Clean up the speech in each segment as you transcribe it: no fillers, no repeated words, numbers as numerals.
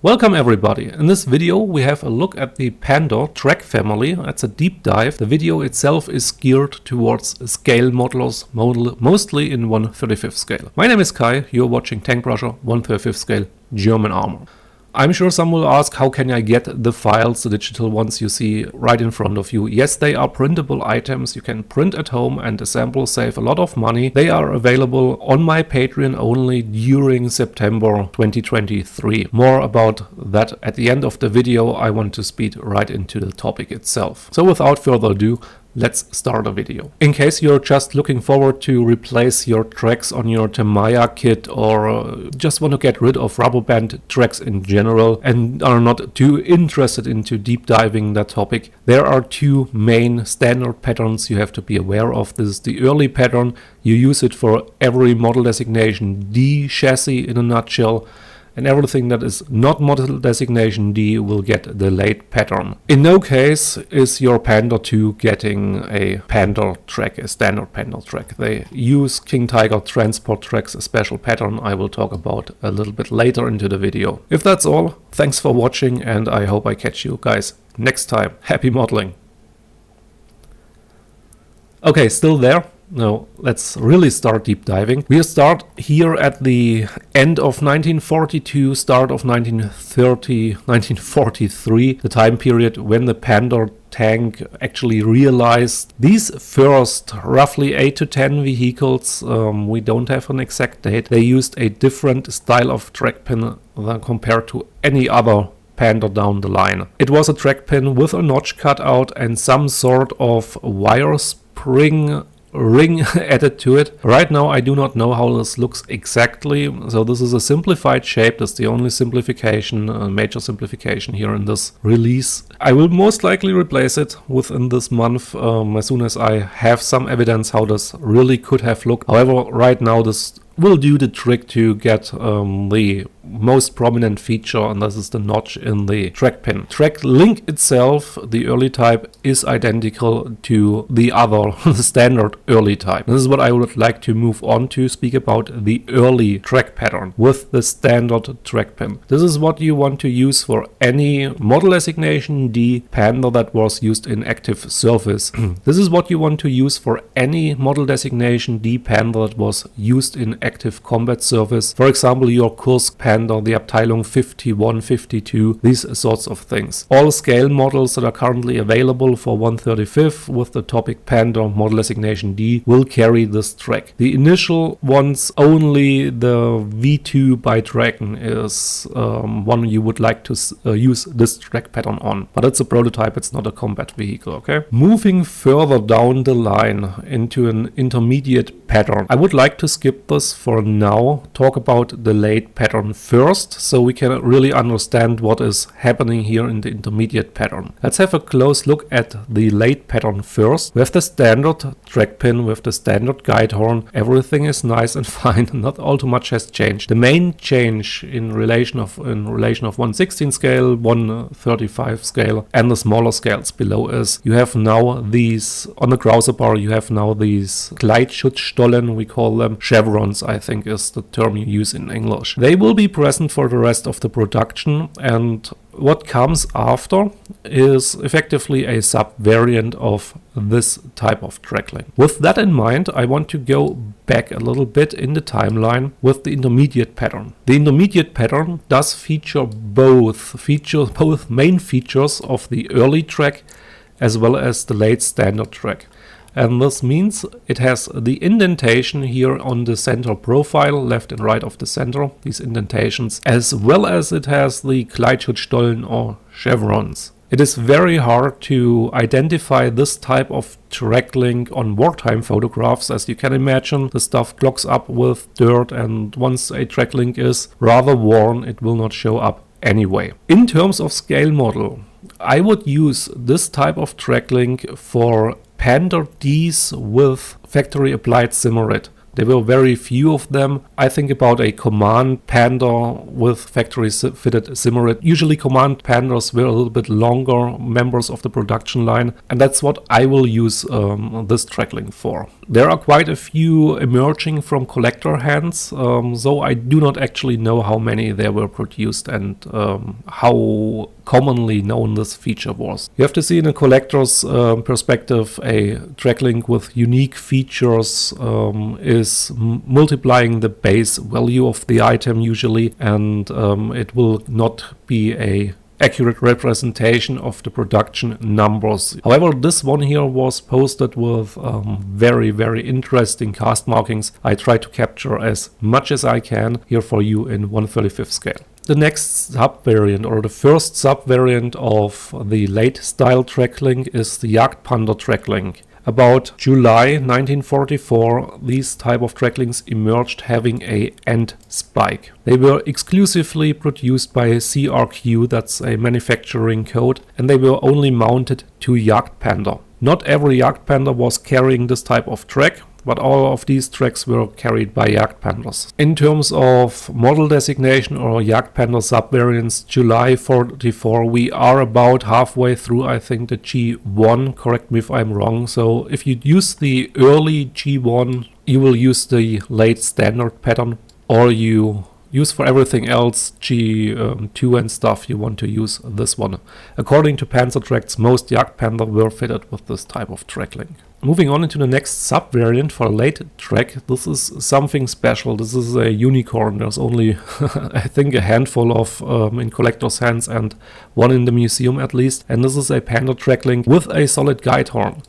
Welcome everybody. In this video we have a look at the Panther track family. It's a deep dive. The video itself is geared towards scale modelers, mostly in 1/35 scale. My name is Kai, you're watching Tank Brusher 1/35 scale German armor. I'm sure some will ask, how can I get the files, the digital ones you see right in front of you? Yes, they are printable items. You can print at home and assemble, save a lot of money. They are available on my Patreon only during September 2023. More about that at the end of the video. I want to speed right into the topic itself. So without further ado, let's start the video. In case you're just looking forward to replace your tracks on your Tamiya kit or just want to get rid of rubber band tracks in general and are not too interested into deep diving that topic, there are two main standard patterns you have to be aware of. This is the early pattern. You use it for every model designation D chassis in a nutshell, and everything that is not model designation D will get the late pattern. In no case is your Panther 2 getting a Panther track, a standard Panther track. They use King Tiger transport tracks, a special pattern I will talk about a little bit later into the video. If that's all, thanks for watching and I hope I catch you guys next time. Happy modeling! Okay, still there? No, let's really start deep diving. We'll start here at the end of 1942, start of 1943, the time period when the Panther Tank actually realized these first roughly 8 to 10 vehicles, we don't have an exact date, they used a different style of track pin than compared to any other Panther down the line. It was a track pin with a notch cut out and some sort of wire spring ring added to it. Right now I do not know how this looks exactly, so this is a simplified shape. That's the only simplification, major simplification here in this release. I will most likely replace it within this month as soon as I have some evidence how this really could have looked. However, right now this will do the trick to get the most prominent feature, and this is the notch in the track pin. Track link itself, the early type, is identical to the other standard early type. This is what I would like to move on to speak about, the early track pattern with the standard track pin. This is what you want to use for any model designation D Panther that was used in active service. This is what you want to use for any model designation D Panther that was used in active combat service. For example, your Kursk Panther, the Abteilung 51, 52, these sorts of things. All scale models that are currently available for 1/35 with the topic Panther model designation D will carry this track. The initial ones, only the V2 by Dragon is one you would like to use this track pattern on. But it's a prototype, it's not a combat vehicle, okay? Moving further down the line into an intermediate pattern. I would like to skip this for now, talk about the late pattern first, so we can really understand what is happening here in the intermediate pattern. Let's have a close look at the late pattern first. We have the standard track pin with the standard guide horn. Everything is nice and fine, not all too much has changed. The main change in relation of 1/16 scale, 1/35 scale and the smaller scales below is you have now these, on the Krauser bar you have now these Gleitschutzstollen, we call them chevrons, I think is the term you use in English. They will be present for the rest of the production, and what comes after is effectively a sub-variant of this type of track link. With that in mind, I want to go back a little bit in the timeline with the intermediate pattern. The intermediate pattern does feature both main features of the early track as well as the late standard track. And this means it has the indentation here on the center profile, left and right of the center, these indentations, as well as it has the Gleitschutzstollen or chevrons. It is very hard to identify this type of track link on wartime photographs. As you can imagine, the stuff clogs up with dirt, and once a track link is rather worn, it will not show up anyway. In terms of scale model, I would use this type of track link for Panther Ds with factory applied Simmerit. There were very few of them. I think about a Command Panther with factory fitted Simmerit. Usually Command Panthers were a little bit longer members of the production line, and that's what I will use this track link for. There are quite a few emerging from collector hands, though I do not actually know how many there were produced and how commonly known this feature was. You have to see in a collector's perspective, a track link with unique features is multiplying the base value of the item usually, and it will not be a accurate representation of the production numbers. However, this one here was posted with very, very interesting cast markings. I try to capture as much as I can here for you in 1/35 scale. The next sub-variant, or the first sub-variant of the late style track link, is the Panther track link. About July 1944, these type of track links emerged having a end spike. They were exclusively produced by CRQ, that's a manufacturing code, and they were only mounted to Panther. Not every Panther was carrying this type of track, but all of these tracks were carried by Panthers. In terms of model designation or Panther subvariants, July 44, we are about halfway through, I think, the G1, correct me if I'm wrong. So if you use the early G1, you will use the late standard pattern, or you use for everything else G2 and stuff, you want to use this one. According to Panther Tracks, most Panther were fitted with this type of track link. Moving on into the next sub-variant for a late track, this is something special. This is a unicorn. There's only, I think, a handful of in collector's hands and one in the museum at least. And this is a Panther track link with a solid guide horn.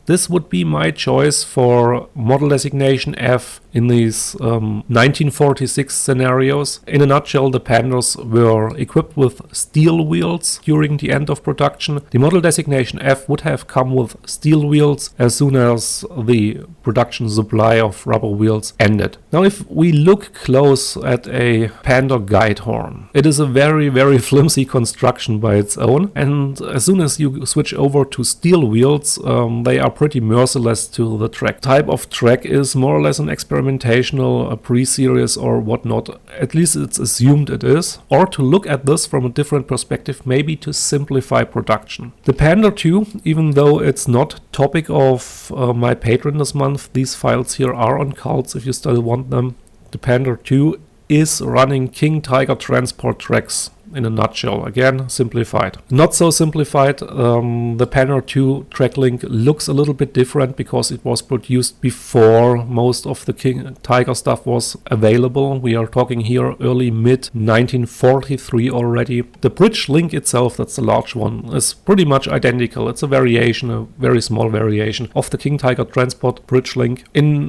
This would be my choice for model designation F in these 1946 scenarios. In a nutshell, the Panthers were equipped with steel wheels during the end of production. The model designation F would have come with steel wheels as soon as the production supply of rubber wheels ended. Now, if we look close at a Panther guide horn, it is a very, very flimsy construction by its own. And as soon as you switch over to steel wheels, they are pretty merciless to the track. Type of track is more or less an experimentational pre-series or whatnot. At least it's assumed it is. Or to look at this from a different perspective, maybe to simplify production. The Panther 2, even though it's not topic of my Patreon this month, these files here are on cards if you still want them. The Panther 2 is running King Tiger transport tracks. In a nutshell, again, simplified. Not so simplified, the Panther 2 track link looks a little bit different because it was produced before most of the King Tiger stuff was available. We are talking here early mid 1943 already. The bridge link itself, that's the large one, is pretty much identical. It's a variation, a very small variation of the King Tiger transport bridge link.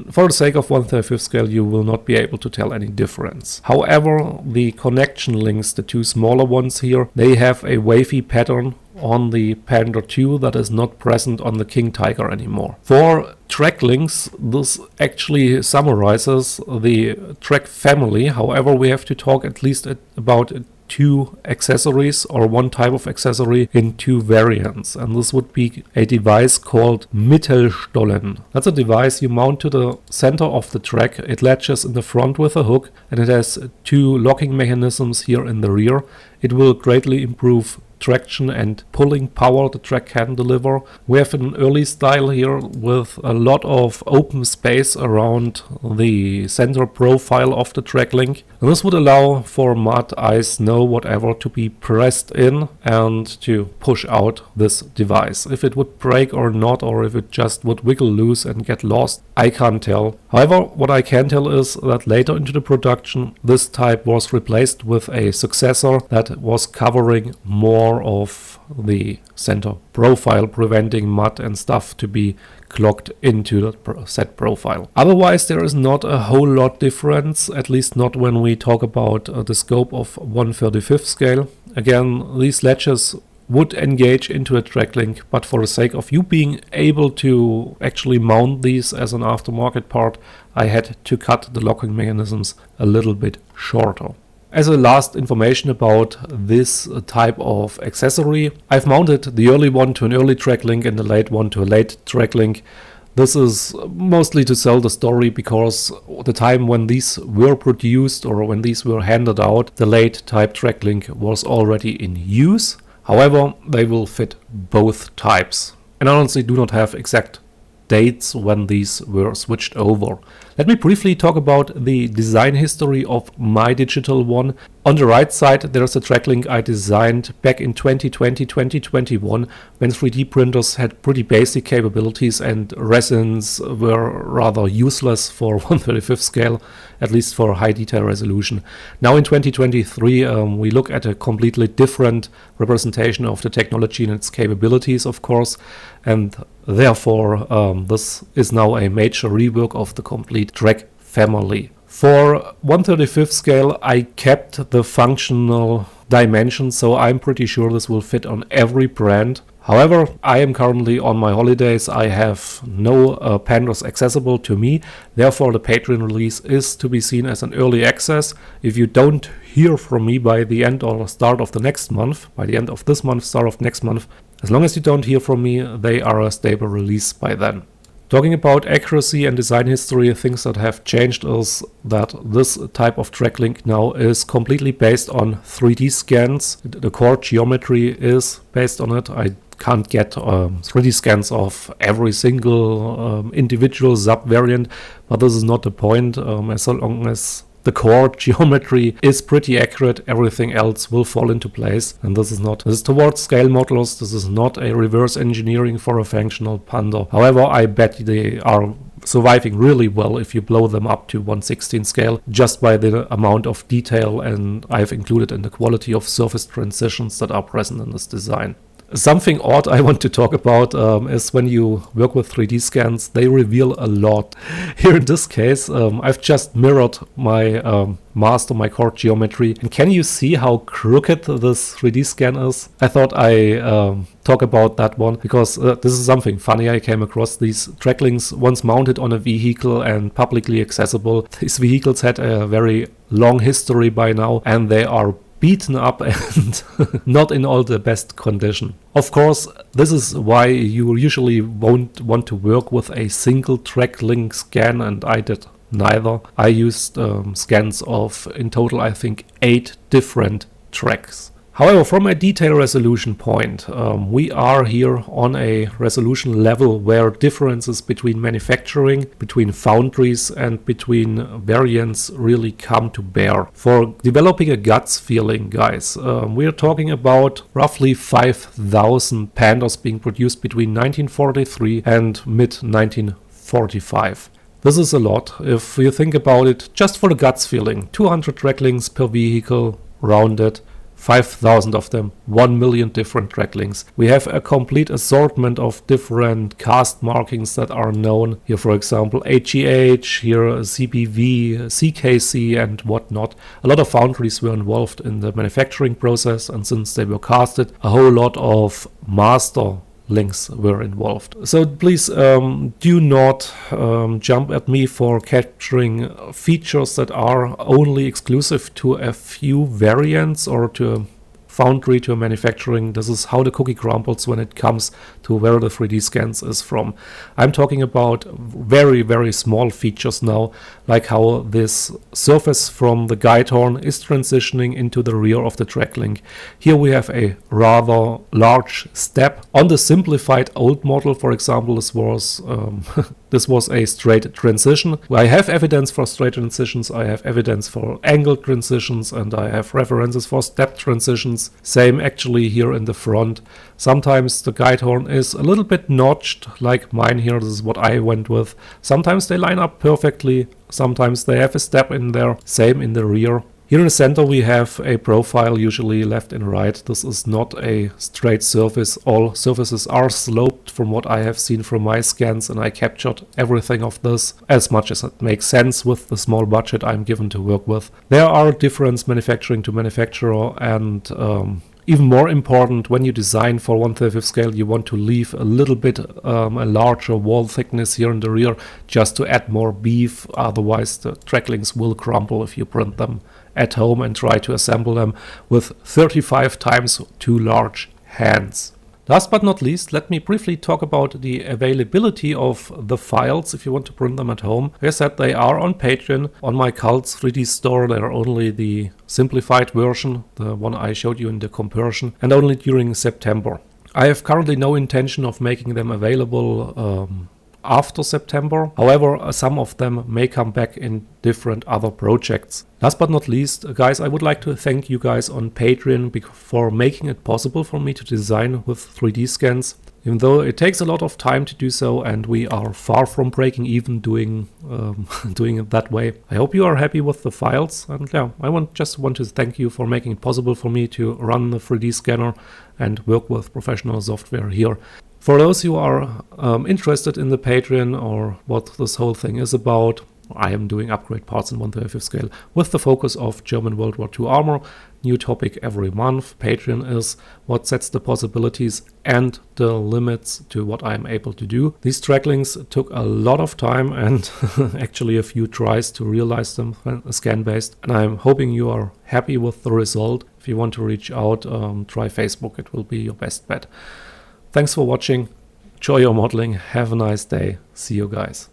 For the sake of 1/35 scale, you will not be able to tell any difference. However, the connection links, the two smaller ones here, they have a wavy pattern on the Panther 2 that is not present on the King Tiger anymore. For track links, this actually summarizes the track family. However, we have to talk at least about two accessories or one type of accessory in two variants, and this would be a device called Mittelstollen. That's a device you mount to the center of the track. It latches in the front with a hook, and it has two locking mechanisms here in the rear. It will greatly improve traction and pulling power the track can deliver. We have an early style here with a lot of open space around the center profile of the track link. And this would allow for mud, ice, snow, whatever to be pressed in and to push out this device. If it would break or not, or if it just would wiggle loose and get lost, I can't tell. However, what I can tell is that later into the production, this type was replaced with a successor that was covering more of the center profile, preventing mud and stuff to be clogged into the set profile. Otherwise, there is not a whole lot difference, at least not when we talk about the scope of 1/35 scale. Again, these latches would engage into a track link, but for the sake of you being able to actually mount these as an aftermarket part, I had to cut the locking mechanisms a little bit shorter. As a last information about this type of accessory, I've mounted the early one to an early track link and the late one to a late track link. This is mostly to sell the story because the time when these were produced or when these were handed out, the late type track link was already in use. However, they will fit both types. And I honestly do not have exact dates when these were switched over. Let me briefly talk about the design history of my digital one. On the right side there's a track link I designed back in 2020-2021 when 3D printers had pretty basic capabilities and resins were rather useless for 1/35 scale, at least for high detail resolution. Now in 2023 we look at a completely different representation of the technology and its capabilities, of course, and therefore this is now a major rework of the complete track family. For 1/35 scale I kept the functional dimensions, so I'm pretty sure this will fit on every brand. However, I am currently on my holidays. I have no Panthers accessible to me. Therefore, the Patreon release is to be seen as an early access. If you don't hear from me by the end or start of the next month, by the end of this month, start of next month, as long as you don't hear from me, they are a stable release by then. Talking about accuracy and design history, things that have changed is that this type of track link now is completely based on 3D scans. The core geometry is based on it. I can't get 3D scans of every single individual sub-variant, but this is not the point. As long as the core geometry is pretty accurate, everything else will fall into place. And this is towards scale modelers. This is not a reverse engineering for a functional Panther. However, I bet they are surviving really well if you blow them up to 1/16 scale, just by the amount of detail and I've included in the quality of surface transitions that are present in this design. Something odd I want to talk about is when you work with 3D scans, they reveal a lot. Here in this case, I've just mirrored my master, my core geometry. And can you see how crooked this 3D scan is? I thought I talk about that one because this is something funny I came across. These track links once mounted on a vehicle and publicly accessible. These vehicles had a very long history by now and they are beaten up and not in all the best condition. Of course, this is why you usually won't want to work with a single track link scan, and I did neither. I used scans of, in total, I think 8 different tracks. However, from a detail resolution point, we are here on a resolution level where differences between manufacturing, between foundries and between variants really come to bear. For developing a guts feeling, guys, we are talking about roughly 5,000 Panthers being produced between 1943 and mid-1945. This is a lot. If you think about it, just for the guts feeling, 200 track links per vehicle, rounded, 5,000 of them, 1 million different track links. We have a complete assortment of different cast markings that are known. Here, for example, HEH, here CBV, CKC and whatnot. A lot of foundries were involved in the manufacturing process, and since they were casted, a whole lot of master links were involved. So please do not jump at me for capturing features that are only exclusive to a few variants or to a foundry, to a manufacturing. This is how the cookie crumbles when it comes to where the 3D scans is from. I'm talking about very, very small features now, like how this surface from the guide horn is transitioning into the rear of the track link. Here we have a rather large step. On the simplified old model, for example, this was this was a straight transition. I have evidence for straight transitions, I have evidence for angled transitions, and I have references for step transitions. Same actually here in the front. Sometimes the guide horn is a little bit notched, like mine here. This is what I went with. Sometimes they line up perfectly. Sometimes they have a step in there. Same in the rear. Here in the center we have a profile, usually left and right. This is not a straight surface. All surfaces are sloped from what I have seen from my scans, and I captured everything of this as much as it makes sense with the small budget I'm given to work with. There are differences manufacturing to manufacturer, and even more important, when you design for 1/35 scale, you want to leave a little bit a larger wall thickness here in the rear just to add more beef. Otherwise the track links will crumble if you print them at home and try to assemble them with 35 times too large hands. Last but not least, let me briefly talk about the availability of the files if you want to print them at home. Like I said, they are on Patreon. On my Cults 3D store, they are only the simplified version, the one I showed you in the comparison, and only during September. I have currently no intention of making them available after September. However, some of them may come back in different other projects. Last but not least, guys, I would like to thank you guys on Patreon for making it possible for me to design with 3D scans. Even though it takes a lot of time to do so, and we are far from breaking even doing it that way. I hope you are happy with the files, and yeah, I just want to thank you for making it possible for me to run the 3D scanner and work with professional software here. For those who are interested in the Patreon or what this whole thing is about, I am doing upgrade parts in 1/35 scale with the focus of German World War II armor. New topic every month. Patreon is what sets the possibilities and the limits to what I'm able to do. These track links took a lot of time and actually a few tries to realize them scan-based. And I'm hoping you are happy with the result. If you want to reach out, try Facebook. It will be your best bet. Thanks for watching. Enjoy your modeling. Have a nice day. See you guys.